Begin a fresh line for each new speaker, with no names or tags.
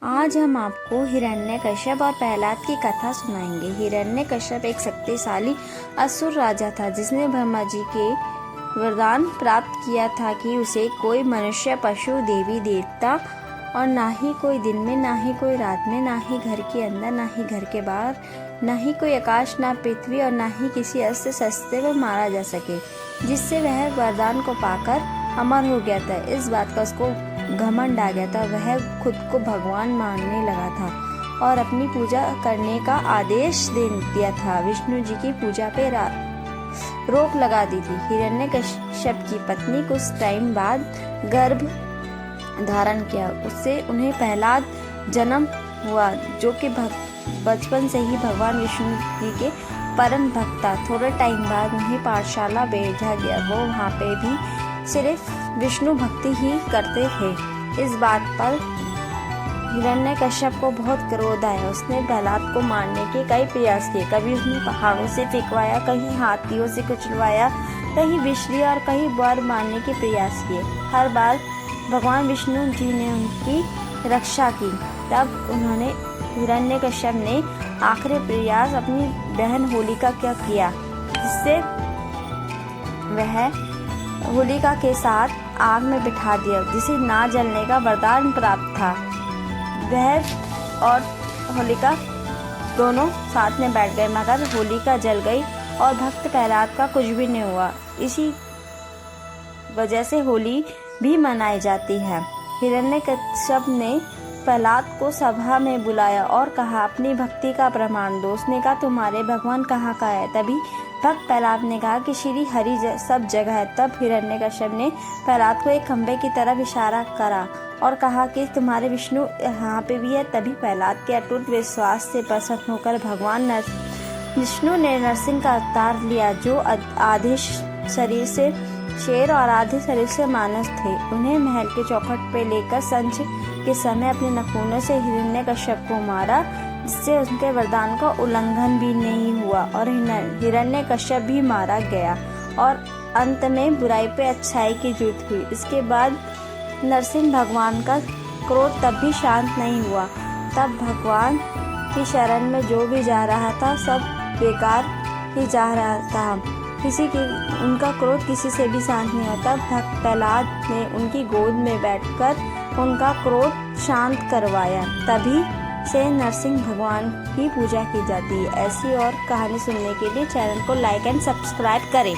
आज हम आपको हिरण्यकश्यप और प्रहलाद की कथा सुनाएंगे। हिरण्यकश्यप एक शक्तिशाली असुर राजा था जिसने ब्रह्मा जी के वरदान प्राप्त किया था कि उसे कोई मनुष्य, पशु, देवी देवता और ना ही कोई दिन में, ना ही कोई रात में, ना ही घर के अंदर, ना ही घर के बाहर, ना ही कोई आकाश, ना पृथ्वी और ना ही किसी अस्त्र शस्त्र में मारा जा सके। जिससे वह वरदान को पाकर अमर हो गया था। इस बात का उसको घमंड आ गया था। वह खुद को भगवान मानने लगा था और अपनी पूजा करने का आदेश दे दिया था। विष्णु जी की पूजा पे रोक लगा दी थी। हिरण्यकश्यप की पत्नी कुछ टाइम बाद गर्भ धारण किया। उससे उन्हें प्रहलाद जन्म हुआ जो कि बचपन से ही भगवान विष्णु जी के परम भक्त था। थोड़े टाइम बाद उन्हें पाठशाला भेजा गया। वो वहाँ पे भी सिर्फ विष्णु भक्ति ही करते थे। इस बात पर हिरण्यकश्यप को बहुत क्रोध आया। उसने प्रहलाद को मारने के कई प्रयास किए। कभी उसने पहाड़ों से फेंकवाया, कहीं हाथियों से कुचलवाया, कहीं विष दिया और कहीं बार मारने के प्रयास किए। हर बार भगवान विष्णु जी ने उनकी रक्षा की। तब उन्होंने हिरण्यकश्यप ने आखिरी प्रयास अपनी बहन होलिका का किया, जिससे वह होलिका के साथ आग में बिठा दिया, जिसे ना जलने का वरदान प्राप्त था। वह और होलिका दोनों साथ में बैठ गए, मगर होलिका जल गई और भक्त प्रहलाद का कुछ भी नहीं हुआ। इसी वजह से होली भी मनाई जाती है। हिरण्यकश्यप ने प्रहलाद को सभा में बुलाया और कहा, अपनी भक्ति का प्रमाण दो। उसने कहा, तुम्हारे भगवान कहाँ का है? तभी भक्त प्रहलाद ने कहा कि श्री हरि सब जगह है। तब हिरण्यकश्यप ने प्रहलाद को एक खंभे की तरफ इशारा करा और कहा कि तुम्हारे विष्णु यहाँ पे भी है। तभी प्रहलाद के अटूट विश्वास से प्रसन्न होकर भगवान विष्णु ने नरसिंह का अवतार लिया, जो आधे शरीर से शेर और आधे शरीर से मानस थे। उन्हें महल के चौखट पे लेकर संझ के समय अपने नखूनों से हिरण्यकश्यप को मारा, जिससे उनके वरदान का उल्लंघन भी नहीं हुआ और हिरण्यकश्यप भी मारा गया और अंत में बुराई पे अच्छाई की जीत हुई। इसके बाद नरसिंह भगवान का क्रोध तब भी शांत नहीं हुआ। तब भगवान की शरण में जो भी जा रहा था सब बेकार ही जा रहा था। उनका क्रोध किसी से भी शांत नहीं होता। भक्त प्रहलाद ने उनकी गोद में बैठकर उनका क्रोध शांत करवाया। तभी से नरसिंह भगवान की पूजा की जाती है। ऐसी और कहानी सुनने के लिए चैनल को लाइक एंड सब्सक्राइब करें।